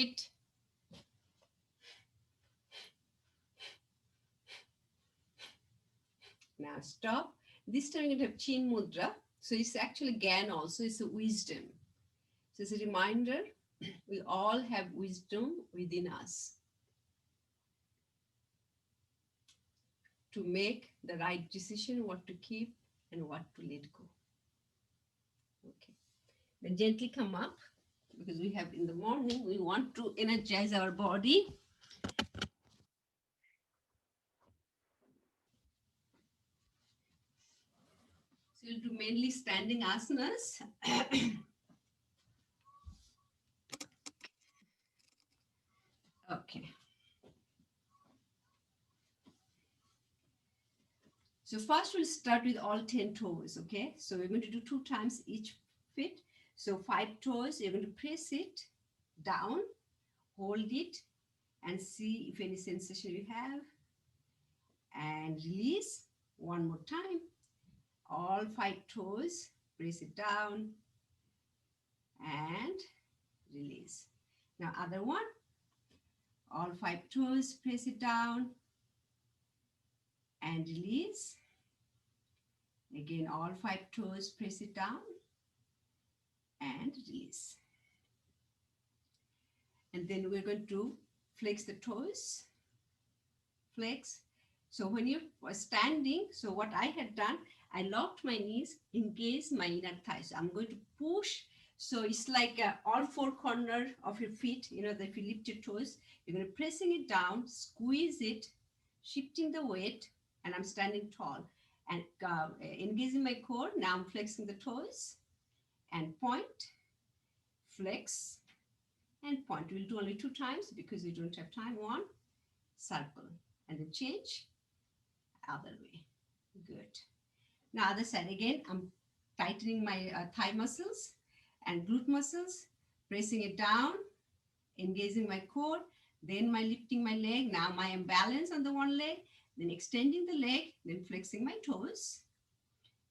it. Now stop. This time you're going to have Chin Mudra. So it's actually Gyan also, it's a wisdom. So it's a reminder, we all have wisdom within us to make the right decision, what to keep and what to let go. Okay. Then gently come up, because we have in the morning, we want to energize our body. So you'll do mainly standing asanas. Okay. So first we'll start with all 10 toes, okay? So we're going to do 2 times each foot. So 5 toes, you're going to press it down, hold it, and see if any sensation you have. And release one more time. All 5 toes, press it down and release. Now other one, all 5 toes, press it down and release. Again, all 5 toes, press it down and release. And then we're going to flex the toes, flex. So when you were standing, so what I had done, I locked my knees, engaged my inner thighs. So I'm going to push. So it's like all 4 corners of your feet, you know, that if you lift your toes, you're going to pressing it down, squeeze it, shifting the weight, and I'm standing tall. And engaging my core, now I'm flexing the toes, and point, flex, and point. We'll do only 2 times because we don't have time. 1, circle, and then change, other way. Good. Now other side again, I'm tightening my thigh muscles and glute muscles, pressing it down, engaging my core, then my lifting my leg. Now my imbalance on the one leg, then extending the leg, then flexing my toes,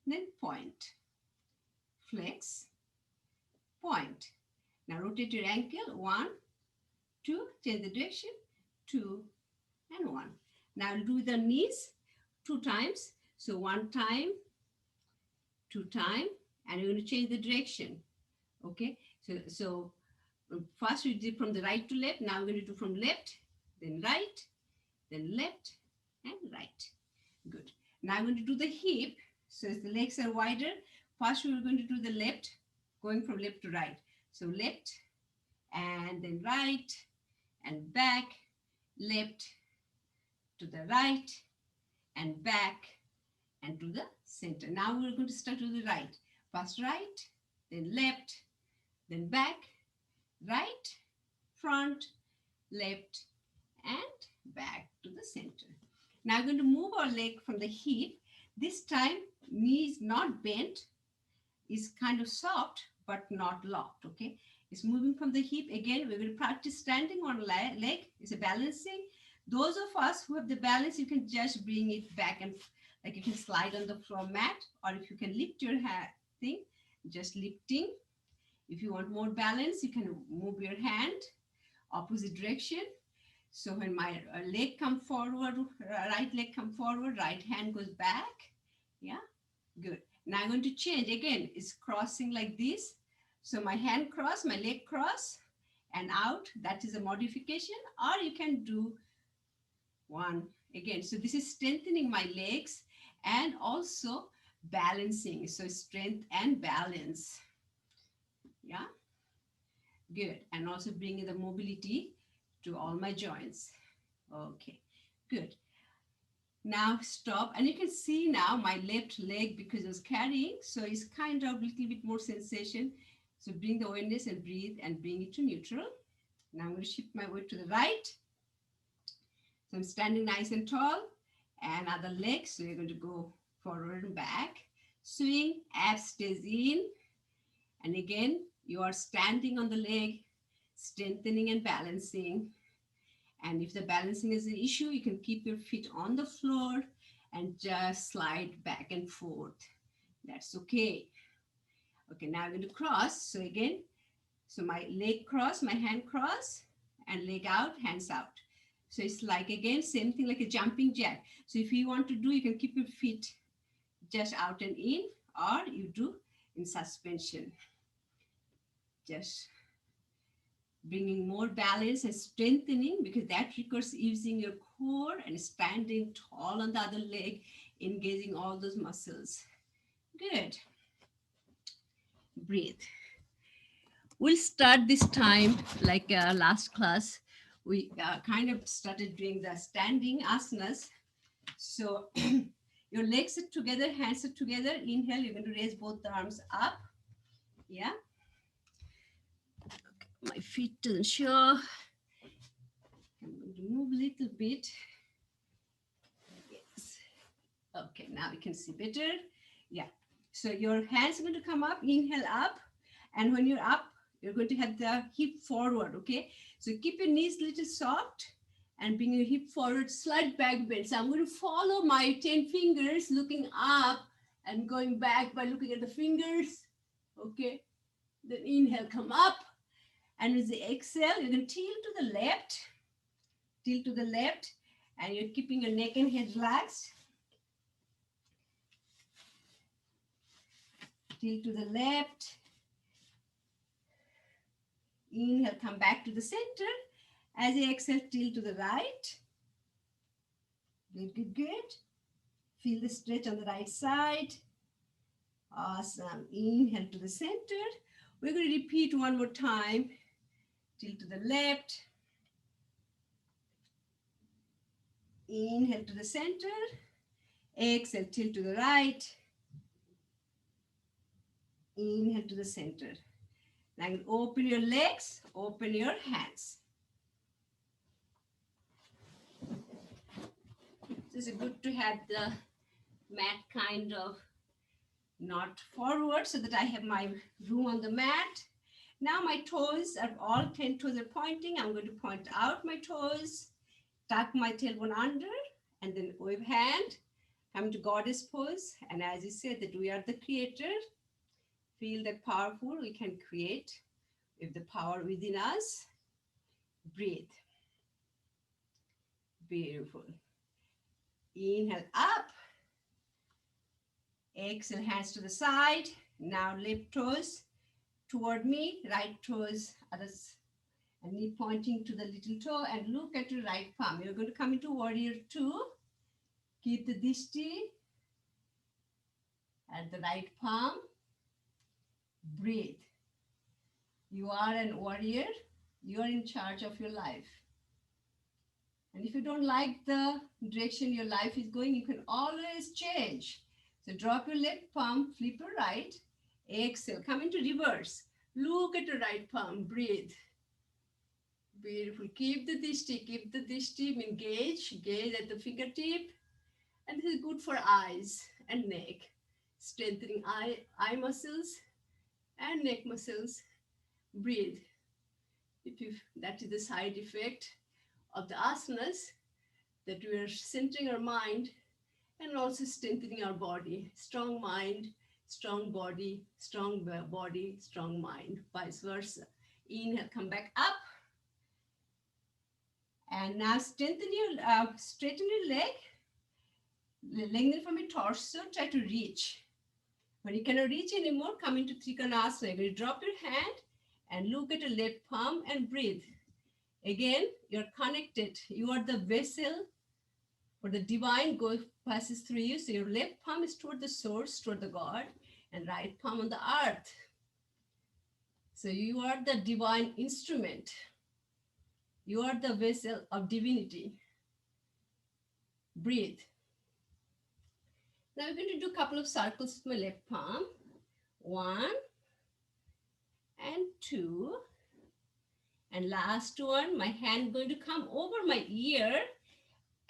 then point, flex, point. Now rotate your ankle, 1, 2, change the direction, 2, and 1. Now I'll do the knees 2 times. So 1 time, 2 time, and you're going to change the direction. Okay, so first we did from the right to left. Now we're going to do from left, then right, then left, and right. Good. Now I'm going to do the hip. So as the legs are wider, first we're going to do the left, going from left to right. So left, and then right, and back, left, to the right, and back, and to the center. Now we're going to start to the right. First right, then left, then back, right, front, left, and back to the center. Now we're going to move our leg from the hip. This time, knee is not bent, it's kind of soft, but not locked, okay? It's moving from the hip. Again, we're going to practice standing on leg. It's a balancing. Those of us who have the balance, you can just bring it back and like you can slide on the floor mat, or if you can lift your thing, just lifting. If you want more balance, you can move your hand opposite direction. So when my leg come forward, right leg come forward, right hand goes back. Yeah, good. Now I'm going to change again. It's crossing like this. So my hand cross, my leg cross, and out. That is a modification. Or you can do 1 again. So this is strengthening my legs and also balancing. So strength and balance. Yeah, good. And also bringing the mobility to all my joints. Okay, good. Now stop, and you can see now my left leg, because it was carrying, so it's kind of a little bit more sensation. So bring the awareness and breathe and bring it to neutral. Now I'm going to shift my weight to the right. So I'm standing nice and tall, and other leg, so you're going to go forward and back. Swing, abs stays in, and again, you are standing on the leg, strengthening and balancing. And if the balancing is an issue, you can keep your feet on the floor and just slide back and forth. That's okay. Okay, now I'm going to cross. So again, so my leg cross, my hand cross, and leg out, hands out. So it's like, again, same thing like a jumping jack. So if you want to do, you can keep your feet just out and in, or you do in suspension. Just bringing more balance and strengthening, because that requires using your core and standing tall on the other leg, engaging all those muscles. Good. Breathe. We'll start this time like last class. We kind of started doing the standing asanas. So your legs are together, hands are together. Inhale, you're going to raise both the arms up. Yeah. My feet doesn't show. I'm going to move a little bit. Yes. Okay, now you can see better. Yeah. So your hands are going to come up, inhale up. And when you're up, you're going to have the hip forward, okay? So keep your knees a little soft and bring your hip forward, slight back bend. So I'm going to follow my 10 fingers, looking up and going back by looking at the fingers, okay? Then inhale, come up. And with the exhale, you're going to tilt to the left, and you're keeping your neck and head relaxed. Tilt to the left. Inhale, come back to the center. As you exhale, tilt to the right. Good, good, good. Feel the stretch on the right side. Awesome. Inhale to the center. We're going to repeat one more time. Tilt to the left. Inhale to the center. Exhale, tilt to the right. Inhale to the center. Now open your legs, open your hands. This is good to have the mat kind of not forward so that I have my room on the mat. Now my toes are all 10 toes are pointing. I'm going to point out my toes, tuck my tailbone under, and then wave hand. Come to goddess pose. And as you said that we are the creator, feel that powerful we can create with the power within us. Breathe. Beautiful. Inhale up. Exhale, hands to the side. Now left toes toward me, right toes others, and knee pointing to the little toe, and look at your right palm. You're going to come into warrior two. Keep the dishti at the right palm. Breathe. You are an warrior. You are in charge of your life. And if you don't like the direction your life is going, you can always change. So drop your left palm, flip your right. Exhale, come into reverse. Look at your right palm, breathe. Beautiful. Keep the dishti, engage, gaze at the fingertip. And this is good for eyes and neck, strengthening eye muscles and neck muscles. Breathe. That is the side effect of the asanas, that we are centering our mind and also strengthening our body. Strong mind, strong body, strong mind, vice versa. Inhale, come back up. And now straighten your leg. Lengthen from your torso, try to reach. When you cannot reach anymore, come into Trikonasana. You're going to drop your hand and look at your left palm and breathe. Again, you're connected. You are the vessel for the divine passes through you. So your left palm is toward the source, toward the God, and right palm on the earth. So you are the divine instrument. You are the vessel of divinity. Breathe. Now we're going to do a couple of circles with my left palm. 1 and 2. And last one, my hand going to come over my ear.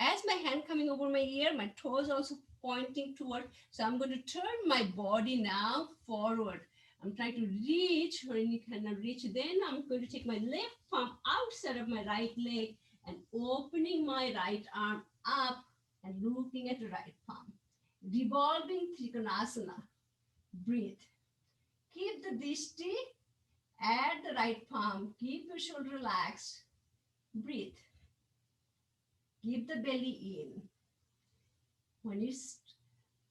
As my hand coming over my ear, my toes also pointing toward. So I'm going to turn my body now forward. I'm trying to reach. When you cannot reach, then I'm going to take my left palm outside of my right leg and opening my right arm up and looking at the right palm. Revolving Trikonasana. Breathe. Keep the dishti at the right palm. Keep your shoulder relaxed. breathe. Keep the belly in. When you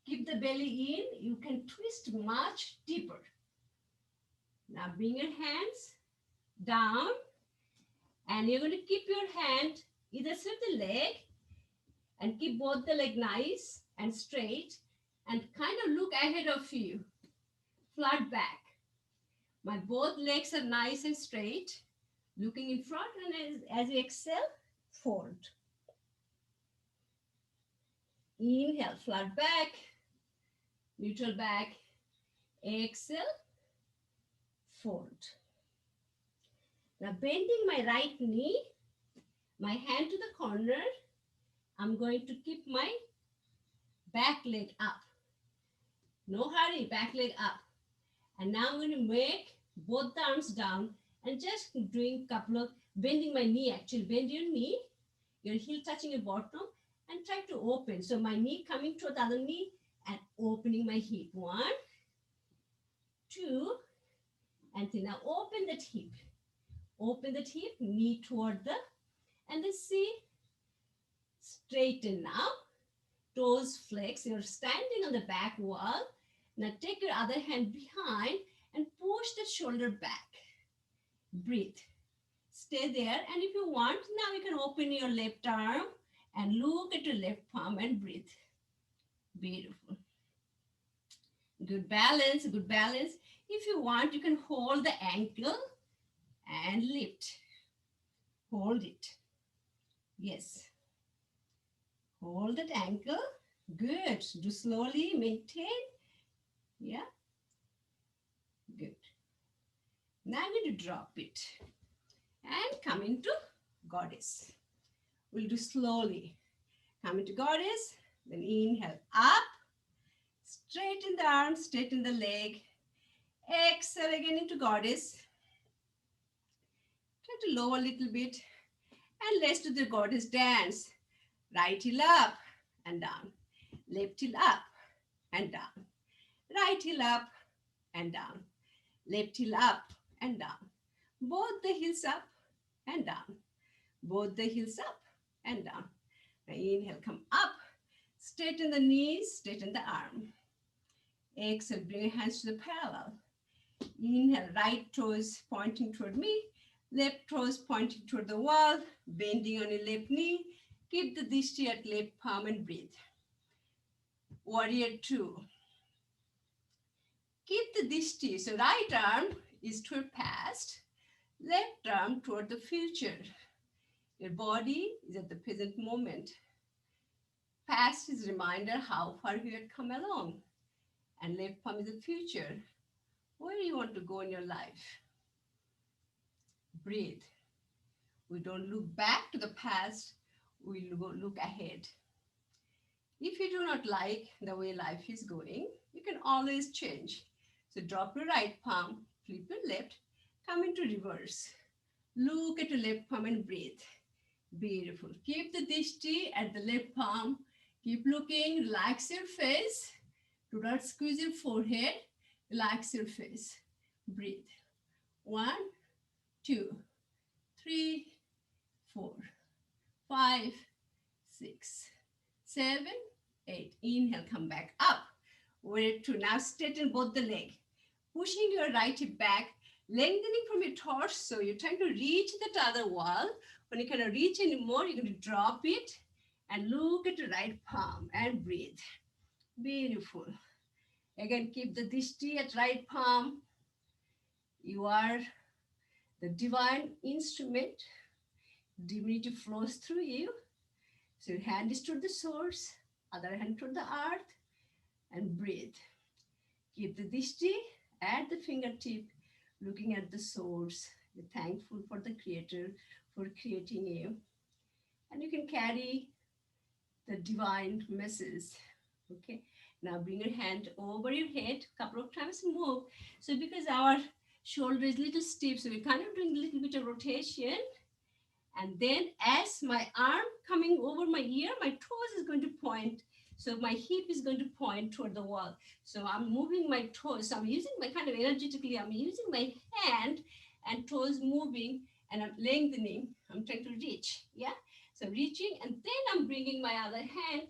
keep the belly in, you can twist much deeper. Now bring your hands down, and you're going to keep your hand either side of the leg and keep both the leg nice and straight and kind of look ahead of you, flat back. My both legs are nice and straight, looking in front, and as you exhale, fold. Inhale, flat back, neutral back, exhale, fold. Now bending my right knee, my hand to the corner, I'm going to keep my back leg up. No hurry, back leg up. And now I'm going to make both the arms down and just doing a couple of, bending my knee actually. Bend your knee, your heel touching your bottom, and try to open. So my knee coming toward the other knee and opening my hip. 1, 2, and then now open that hip. Open that hip, knee toward the, and then see, straighten now. Toes flex. You're standing on the back wall. Now take your other hand behind and push the shoulder back. Breathe. Stay there. And if you want, now you can open your left arm and look at your left palm and breathe. Beautiful. Good balance, good balance. If you want, you can hold the ankle and lift. Hold it. Yes. Hold that ankle. Good. Do slowly, maintain. Yeah. Good. Now I'm going to drop it and come into goddess. We'll do slowly. Come into goddess, then inhale up, straighten the arms, straighten the leg. Exhale again into goddess. Try to lower a little bit and let's do the goddess dance. Right heel up and down. Left heel up and down. Right heel up and down. Left heel up and down. Both the heels up and down. Both the heels up and down. Now inhale, come up. Straighten the knees, straighten the arm. Exhale, bring your hands to the parallel. Inhale, right toes pointing toward me. Left toes pointing toward the wall. Bending on your left knee. Keep the dishti at left palm and breathe. Warrior 2. Keep the dishti. So right arm is toward past. Left arm toward the future. Your body is at the present moment. Past is a reminder how far you had come along. And left palm is the future. Where you want to go in your life. Breathe. We don't look back to the past. We look ahead. If you do not like the way life is going, you can always change. So drop your right palm, flip your left, come into reverse. Look at your left palm and breathe. Beautiful. Keep the dishti at the left palm. Keep looking, relax your face. Do not squeeze your forehead. Relax your face. Breathe. 1, 2, 3, 4, 5, 6, 7, 8. Inhale, come back up. Warrior 2. Now straighten both the leg. Pushing your right hip back, lengthening from your torso. You're trying to reach that other wall. When you cannot reach anymore, you're going to drop it and look at your right palm and breathe. Beautiful. Again, keep the dishti at right palm. You are the divine instrument. Divinity flows through you. So your hand is toward the source, other hand toward the earth, and breathe. Keep the dishti at the fingertip, looking at the source. You're thankful for the creator for creating you. And you can carry the divine message. Okay. Now bring your hand over your head, couple of times move. So because our shoulder is a little stiff, so we're kind of doing a little bit of rotation. And then as my arm coming over my ear, my toes is going to point. So my hip is going to point toward the wall. So I'm moving my toes. So I'm using my kind of energetically, I'm using my hand and toes moving and I'm lengthening. I'm trying to reach, yeah? So reaching, and then I'm bringing my other hand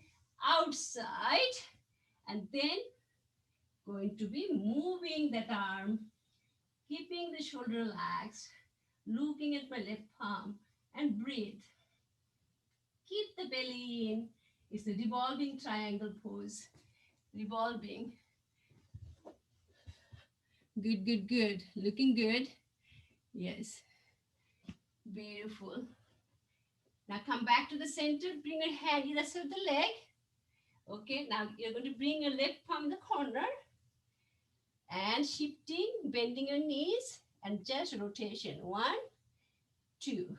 outside, and then going to be moving that arm, keeping the shoulder relaxed, looking at my left palm, and breathe. Keep the belly in. It's a revolving triangle pose. Revolving. Good, good, good. Looking good. Yes. Beautiful. Now come back to the center. Bring your hand either side of the leg. Okay, now you're going to bring your left palm in the corner and shifting, bending your knees and just rotation. 1, 2,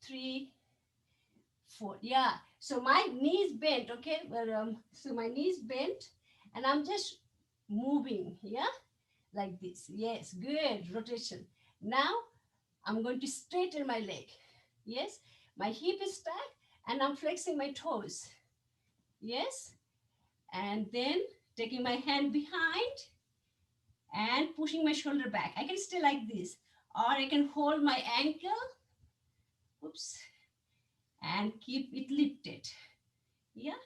3, 4. Yeah, so my knees bent, okay? But, so my knees bent and I'm just moving, yeah? Like this. Yes, good. Rotation. Now I'm going to straighten my leg. Yes, my hip is back and I'm flexing my toes. Yes, and then taking my hand behind and pushing my shoulder back. I can stay like this, or I can hold my ankle, oops, and keep it lifted. Yeah,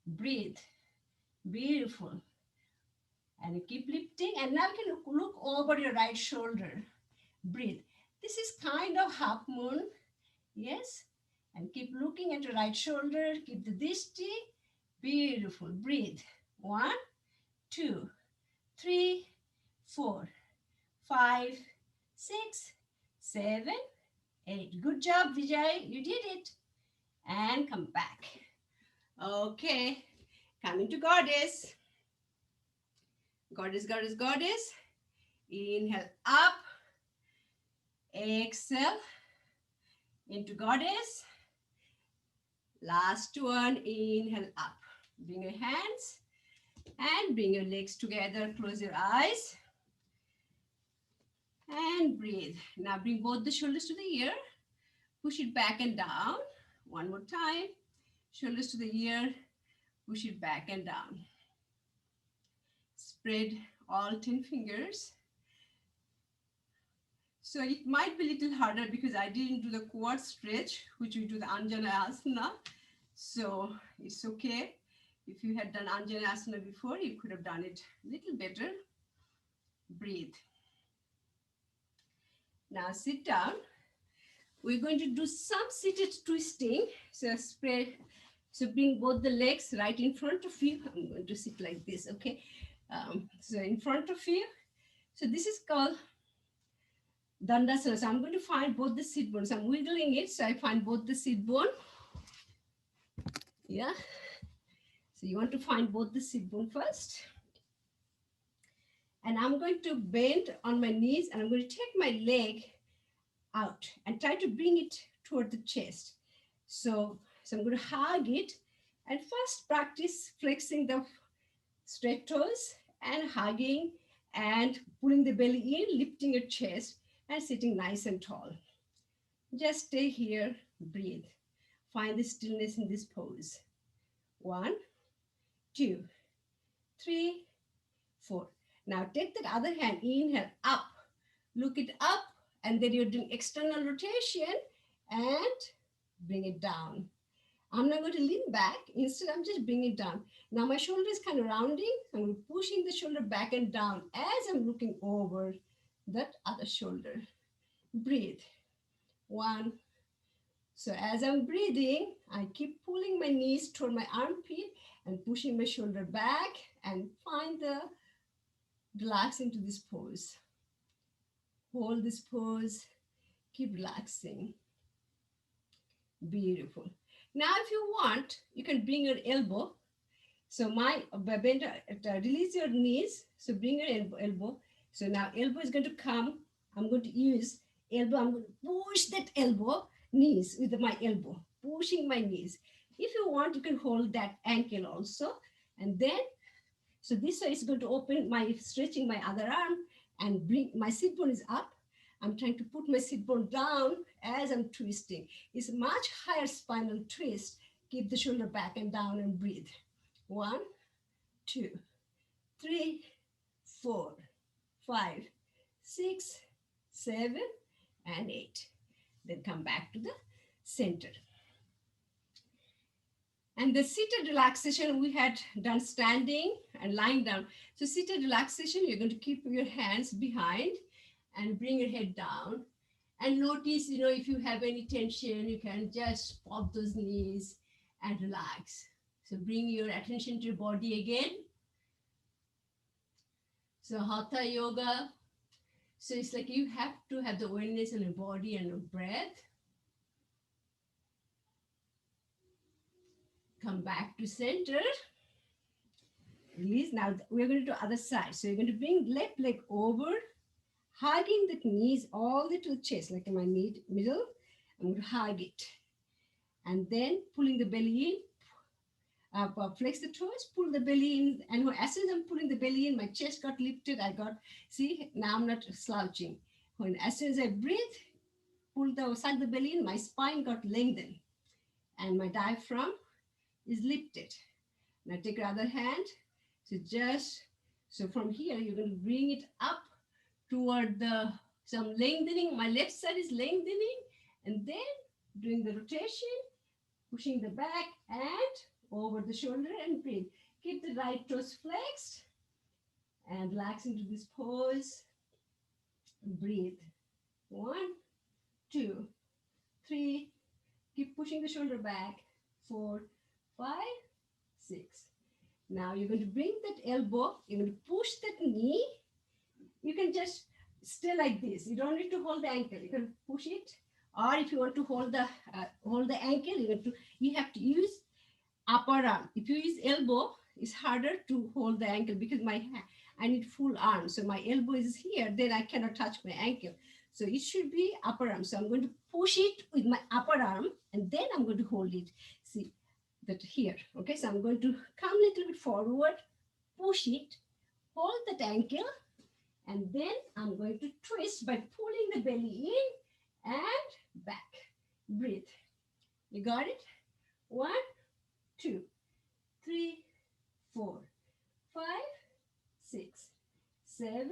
breathe. Beautiful. And you keep lifting, and now you can look over your right shoulder. Breathe. This is kind of half moon. Yes, and keep looking at your right shoulder. Keep the dishti. Beautiful. Breathe. 1, 2, 3, 4, 5, 6, 7, 8. Good job, Vijay. You did it. And come back. Okay. Coming to goddess. Goddess, goddess, goddess. Inhale up. Exhale. Into goddess. Last one. Inhale up. Bring your hands and bring your legs together. Close your eyes. And breathe. Now bring both the shoulders to the ear. Push it back and down. One more time. Shoulders to the ear. Push it back and down. Spread all 10 fingers. So it might be a little harder because I didn't do the quad stretch, which we do the Anjana Asana. So it's okay. If you had done Anjana Asana before, you could have done it a little better. Breathe. Now sit down. We're going to do some seated twisting. So spread. So bring both the legs right in front of you. I'm going to sit like this, okay? So in front of you. So this is called Dandasana. So I'm going to find both the sit bones. I'm wiggling it, so I find both the sit bone. Yeah. So you want to find both the sit bone first. And I'm going to bend on my knees and I'm going to take my leg out and try to bring it toward the chest. So I'm going to hug it and first practice flexing the straight toes and hugging and pulling the belly in, lifting your chest and sitting nice and tall. Just stay here, breathe. Find the stillness in this pose. 1, 2, 3, 4. Now take that other hand, inhale, up. Look it up, and then you're doing external rotation and bring it down. I'm not going to lean back. Instead, I'm just bringing it down. Now my shoulder is kind of rounding. I'm pushing the shoulder back and down as I'm looking over that other shoulder. Breathe. 1. So as I'm breathing, I keep pulling my knees toward my armpit and pushing my shoulder back and find the relax into this pose. Hold this pose. Keep relaxing. Beautiful. Now, if you want, you can bring your elbow. So release your knees. So bring your elbow. So now elbow is going to come. I'm going to use elbow. I'm going to push that elbow, knees with my elbow, pushing my knees. If you want, you can hold that ankle also. And then, so this way is going to open stretching my other arm and bring my sit bone is up. I'm trying to put my sit bone down as I'm twisting. It's a much higher spinal twist. Keep the shoulder back and down and breathe. 1, 2, 3, 4, 5, 6, 7, and 8. Then come back to the center. And the seated relaxation, we had done standing and lying down. So seated relaxation, you're going to keep your hands behind and bring your head down. And notice, if you have any tension, you can just pop those knees and relax. So bring your attention to your body again. So Hatha Yoga. So it's like you have to have the awareness in your body and your breath. Come back to center. Release. Now we're going to do other side. So you're going to bring left leg over, hugging the knees all the way to the chest, like in my middle. I'm going to hug it. And then pulling the belly in, flex the toes, pull the belly in. And as soon as I'm pulling the belly in, my chest got lifted. See, now I'm not slouching. As soon as I breathe, suck the belly in, my spine got lengthened. And my diaphragm is lifted. Now take your other hand. So from here, you're going to bring it up toward some lengthening. My left side is lengthening, and then doing the rotation, pushing the back and over the shoulder and breathe. Keep the right toes flexed and relax into this pose. Breathe. 1, 2, 3. Keep pushing the shoulder back. 4, 5, 6. Now you're going to bring that elbow. You're going to push that knee. You can just stay like this. You don't need to hold the ankle. You can push it. Or if you want to hold the ankle, you have to use upper arm. If you use elbow, it's harder to hold the ankle because I need full arm. So my elbow is here, then I cannot touch my ankle. So it should be upper arm. So I'm going to push it with my upper arm, and then I'm going to hold it. See that here. Okay, so I'm going to come a little bit forward, push it, hold that ankle, and then I'm going to twist by pulling the belly in and back. Breathe. You got it? 1, 2, 3, 4, 5, 6, 7,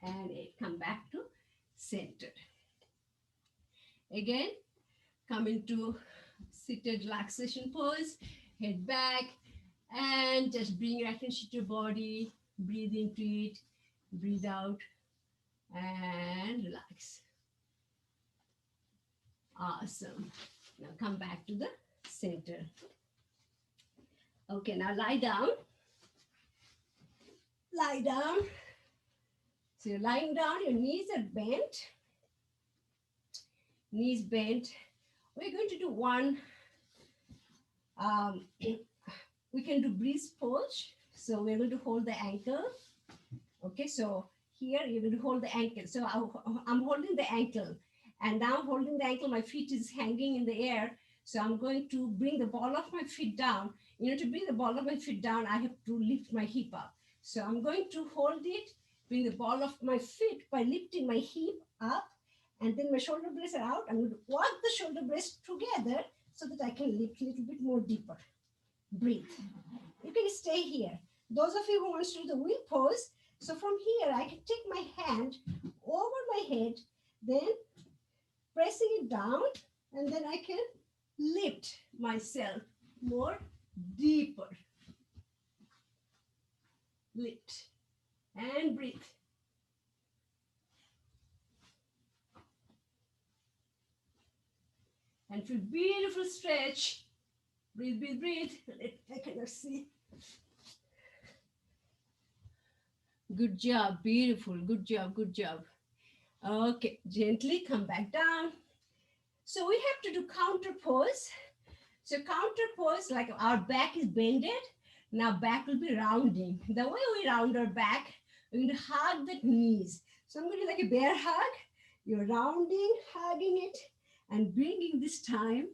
and 8. Come back to center. Again, come into seated relaxation pose. Head back and just bring your attention to your body. Breathe into it. Breathe out and relax. Awesome. Now come back to the center. Okay, now lie down. Lie down. So you're lying down, your knees are bent. Knees bent. We're going to do one. We can do breeze pose. So we're going to hold the ankle. Okay, so here you're going to hold the ankle. So I'm holding the ankle. And now holding the ankle, my feet is hanging in the air. So I'm going to bring the ball of my feet down. To bring the ball of my feet down, I have to lift my hip up. So I'm going to hold it, bring the ball of my feet by lifting my hip up, and then my shoulder blades are out. I'm going to walk the shoulder blades together so that I can lift a little bit more deeper. Breathe. You can stay here. Those of you who want to do the wheel pose, so from here, I can take my hand over my head, then pressing it down, and then I can lift myself more deeper. Lift and breathe. And feel beautiful stretch. Breathe, breathe, breathe. I cannot see. Good job, beautiful. Good job, good job. Okay, gently come back down. So we have to do counter pose. So counter pose, like our back is bended. Now back will be rounding. The way we round our back, we're going to hug the knees. So I'm going to do like a bear hug. You're rounding, hugging it, and bringing this time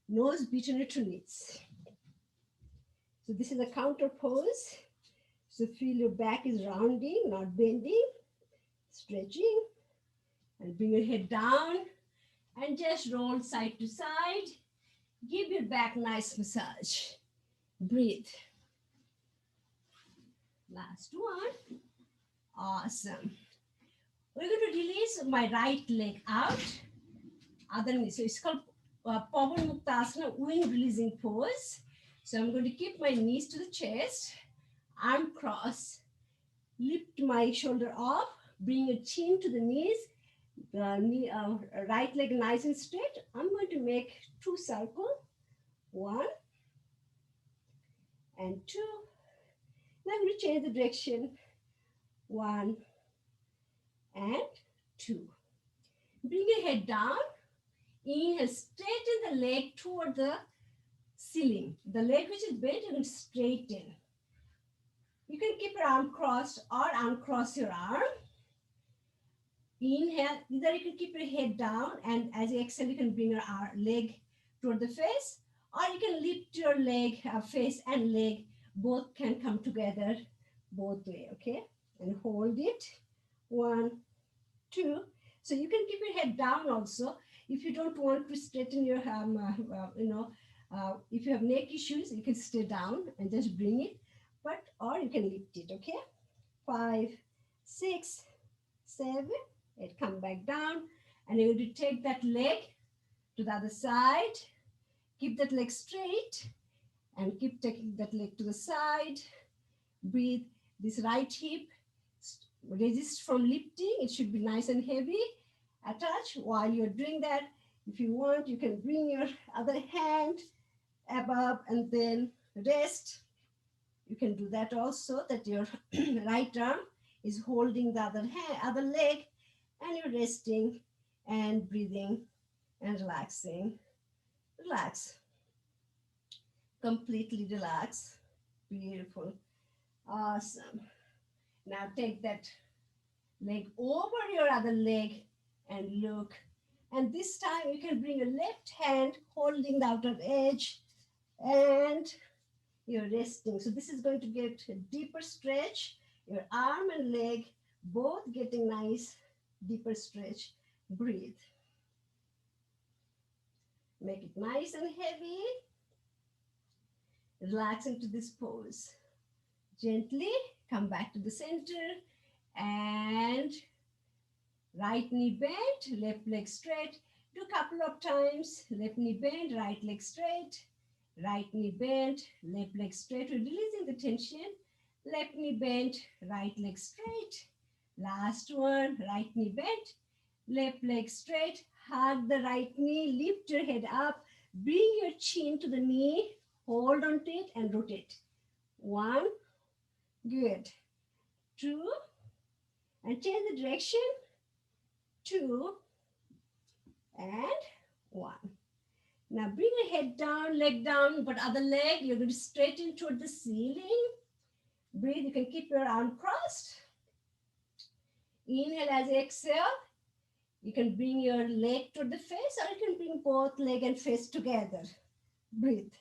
nose between your knees. So this is a counter pose. So feel your back is rounding, not bending, stretching, and bring your head down and just roll side to side. Give your back nice massage. Breathe. Last one. Awesome. We're going to release my right leg out, other knee. So it's called Pavan Muktasana, wind releasing pose. So I'm going to keep my knees to the chest, arm cross, lift my shoulder up, bring your chin to the knees, right leg nice and straight. I'm going to make 2 circles, 1 and 2. Now I'm going to change the direction, 1 and 2. Bring your head down. Inhale, straighten the leg toward the ceiling. The leg which is bent, you can straighten. You can keep your arm crossed or uncross your arm. Inhale, either you can keep your head down, and as you exhale, you can bring your leg toward the face, or you can lift your leg, face and leg, both can come together both way, okay? And hold it, 1, 2. So you can keep your head down also. If you don't want to straighten your, if you have neck issues, you can stay down and just bring it, but, or you can lift it, okay? 5, 6, 7, 8, come back down, and you're going to take that leg to the other side, keep that leg straight, and keep taking that leg to the side. Breathe. This right hip resist from lifting. It should be nice and heavy. Attach. While you're doing that, if you want, you can bring your other hand above and then rest. You can do that also, that your right arm is holding the other leg, and you're resting and breathing and relaxing. Relax. Completely relax. Beautiful. Awesome. Now take that leg over your other leg and look. And this time you can bring your left hand holding the outer edge, and you're resting. So this is going to get a deeper stretch. Your arm and leg both getting nice, deeper stretch. Breathe. Make it nice and heavy. Relax into this pose. Gently come back to the center, and right knee bent, left leg straight. Do a couple of times. Left knee bent, right leg straight. Right knee bent, left leg straight. We're releasing the tension. Left knee bent, right leg straight. Last one, right knee bent, left leg straight. Hug the right knee, lift your head up, bring your chin to the knee, hold on to it and rotate. 1, good. 2, and change the direction. 2 and 1. Now bring your head down, leg down, but other leg, you're going to straighten toward the ceiling. Breathe, you can keep your arm crossed. Inhale as you exhale. You can bring your leg to the face, or you can bring both leg and face together. Breathe.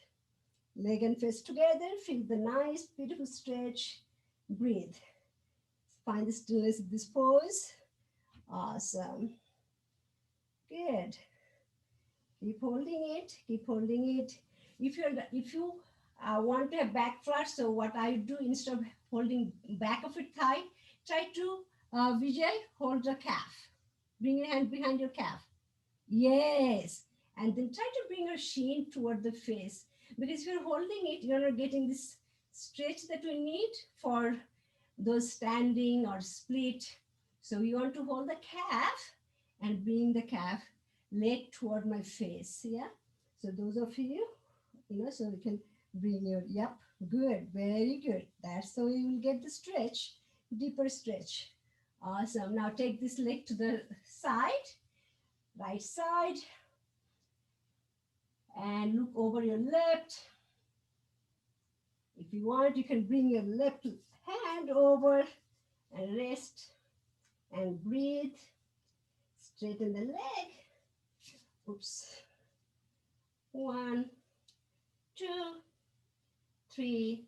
Leg and face together. Feel the nice, beautiful stretch. Breathe. Find the stillness of this pose. Awesome. Good. Keep holding it. Keep holding it. If you want to have back flush, so what I do, instead of holding back of your thigh, try to Vijay, hold the calf. Bring your hand behind your calf. Yes. And then try to bring your shin toward the face. Because if you're holding it, you're not getting this stretch that we need for those standing or split. So you want to hold the calf and bring the calf leg toward my face. Yeah. So those of you, so we can bring your, yep, good, very good. That's how you will get the stretch, deeper stretch. Awesome. Now take this leg to the side, right side, and look over your left. If you want, you can bring your left hand over and rest and breathe. Straighten the leg. Oops. 1, 2, 3,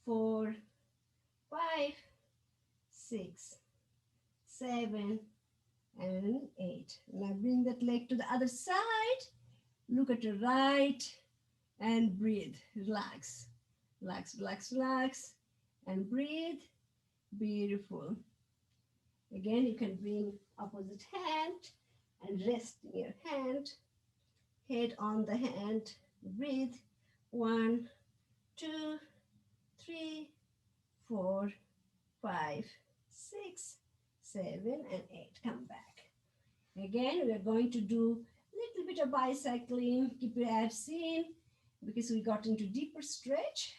4, 5, 6, 7, and 8. Now bring that leg to the other side. Look at your right and breathe. Relax. Relax, relax, relax. And breathe. Beautiful. Again, you can bring opposite hand and rest in your hand, head on the hand, breathe. 1, 2, 3, 4, 5, 6, 7, and 8. Come back. Again, we are going to do a little bit of bicycling. Keep your abs in because we got into deeper stretch.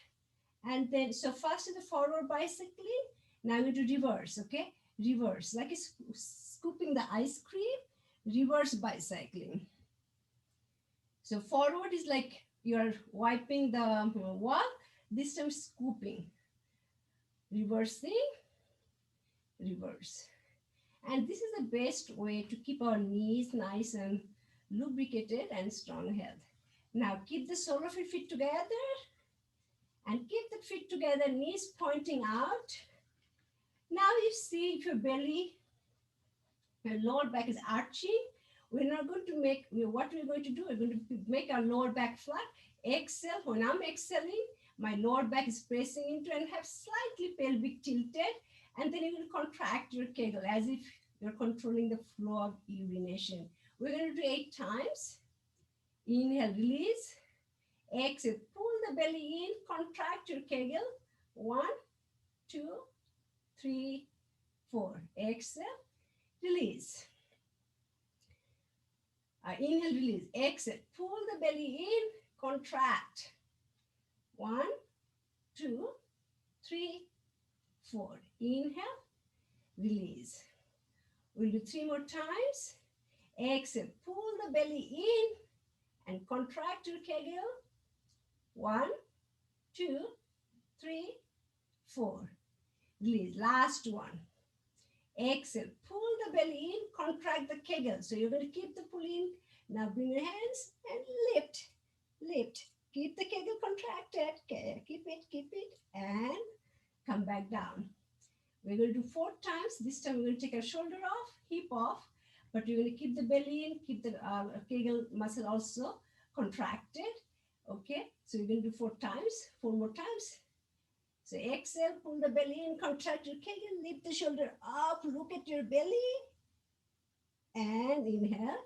And then, so first is the forward bicycling. Now we do reverse, okay? Reverse, like scooping the ice cream, reverse bicycling. So forward is like you're wiping the wall, this time scooping. Reversing, reverse. And this is the best way to keep our knees nice and lubricated and strong health. Now keep the sole of your feet together and keep the feet together, knees pointing out. Now you see if your belly, your lower back is arching. We're not going to make, what we're going to do, we're going to make our lower back flat. Exhale, when I'm exhaling, my lower back is pressing into and have slightly pelvic tilted. And then you will contract your kegel as if you're controlling the flow of urination. We're going to do 8 times. Inhale, release. Exhale, pull the belly in, contract your kegel. 1, 2, 3, 4. Exhale, release. Inhale, release. Exhale, pull the belly in, contract. 1, 2, 3, 4. Inhale, release. We'll do 3 more times. Exhale, pull the belly in and contract your kegel. 1, 2, 3, 4. Release. Last one. Exhale, pull the belly in, contract the kegel. So you're going to keep the pull in. Now bring your hands and lift, lift. Keep the kegel contracted. Keep it, and come back down. We're going to do 4 times. This time we're going to take our shoulder off, hip off, but we're going to keep the belly in, keep the kegel muscle also contracted. Okay, so we're going to do 4 times, 4 more times. So exhale, pull the belly in, contract your kegel, lift the shoulder up, look at your belly, and inhale,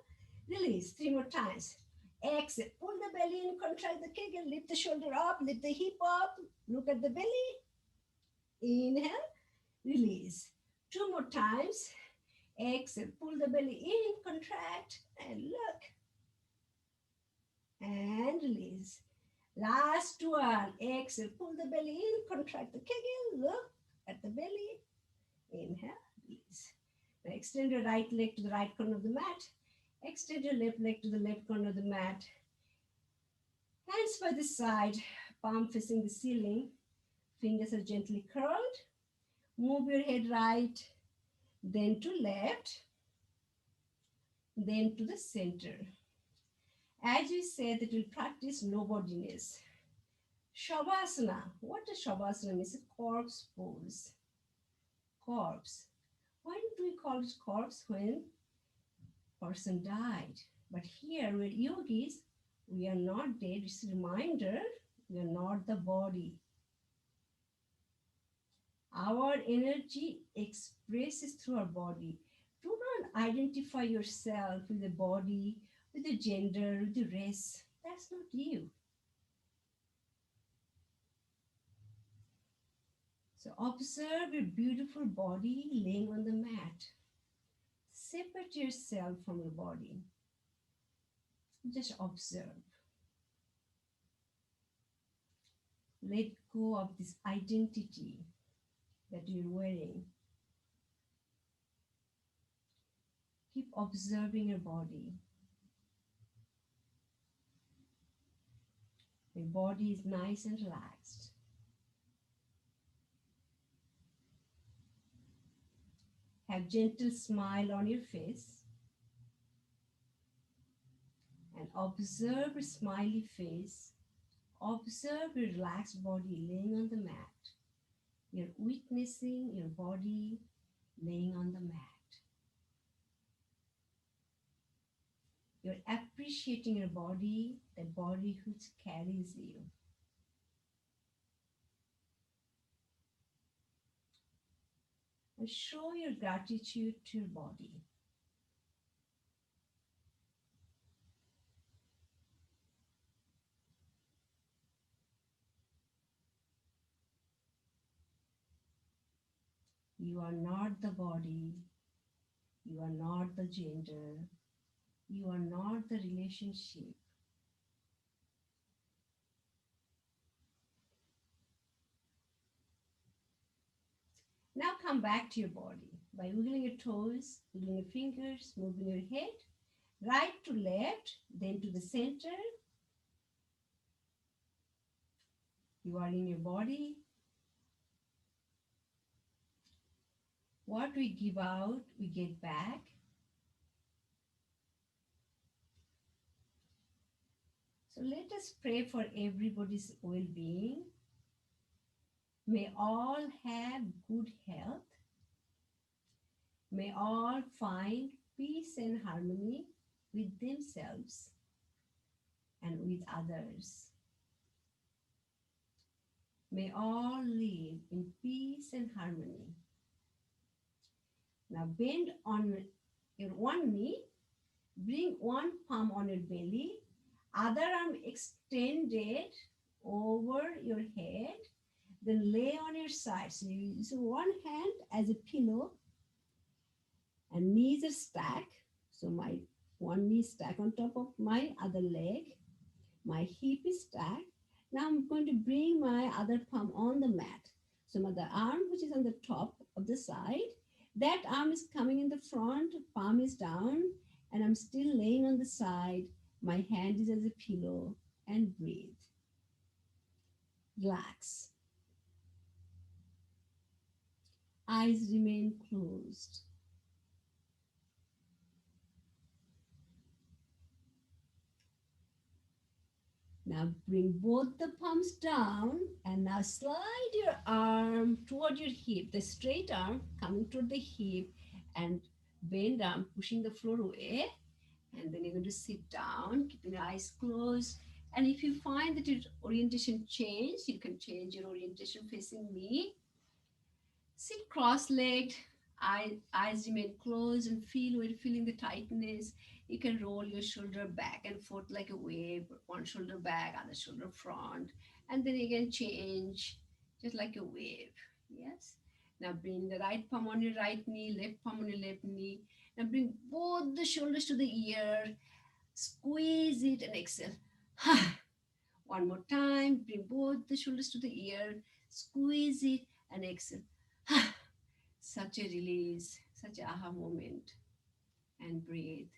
release. 3 more times. Exhale, pull the belly in, contract the kegel, lift the shoulder up, lift the hip up, look at the belly. Inhale, release. 2 more times. Exhale, pull the belly in, contract, and look. And release. Last one. Exhale, pull the belly in, contract the kegel, look at the belly. Inhale, release. Now extend your right leg to the right corner of the mat. Extend your left leg to the left corner of the mat. Hands by the side, palm facing the ceiling. Fingers are gently curled. Move your head right, then to left, then to the center. As we said that we'll practice nobodiness. Shavasana. What does Shavasana mean? It's a corpse pose. Corpse. Why don't we call it corpse when person died? But here we're yogis, we are not dead. It's a reminder we are not the body. Our energy expresses through our body. Do not identify yourself with the body, with the gender, with the race. That's not you. So observe your beautiful body laying on the mat. Separate yourself from your body. Just observe. Let go of this identity that you're wearing. Keep observing your body. Your body is nice and relaxed. Have gentle smile on your face. And observe your smiley face. Observe your relaxed body laying on the mat. You're witnessing your body laying on the mat. You're appreciating your body, the body which carries you. and show your gratitude to your body. You are not the body. You are not the gender. You are not the relationship. Now come back to your body by wiggling your toes, wiggling your fingers, moving your head, right to left, then to the center. You are in your body. What we give out, we get back. So let us pray for everybody's well-being. May all have good health. May all find peace and harmony with themselves and with others. May all live in peace and harmony. Now bend on your one knee, bring one palm on your belly, other arm extended over your head, then lay on your side. So you use one hand as a pillow and knees are stacked. So my one knee stacked on top of my other leg. My hip is stacked. Now I'm going to bring my other palm on the mat. So my the arm which is on the top of the side, that arm is coming in the front, palm is down, and I'm still laying on the side. My hand is as a pillow and breathe. Relax. Eyes remain closed. Now bring both the palms down and now slide your arm toward your hip, the straight arm coming toward the hip and bend arm, pushing the floor away. And then you're going to sit down, keeping your eyes closed. And if you find that your orientation changed, you can change your orientation facing me. Sit cross-legged, eyes remain closed and feel where you're feeling the tightness. You can roll your shoulder back and forth like a wave, one shoulder back, other shoulder front, and then you can change just like a wave. Yes. Now bring the right palm on your right knee, left palm on your left knee. Now bring both the shoulders to the ear, squeeze it and exhale. One more time, bring both the shoulders to the ear, squeeze it and exhale. Such a release, such a aha moment. And breathe.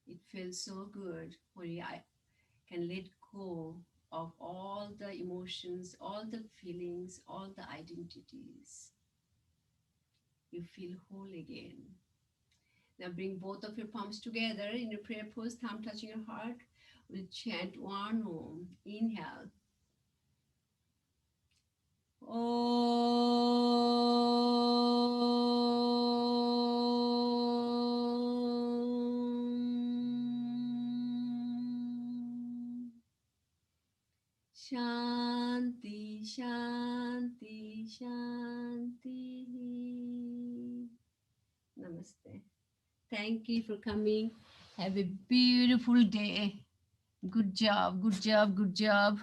It feels so good when I can let go of all the emotions, all the feelings, all the identities. You feel whole again. Now bring both of your palms together in your prayer pose, thumb touching your heart. We'll chant one Om. Inhale. Om. Shanti, Shanti, Shanti. Namaste. Thank you for coming. Have a beautiful day. Good job, good job, good job.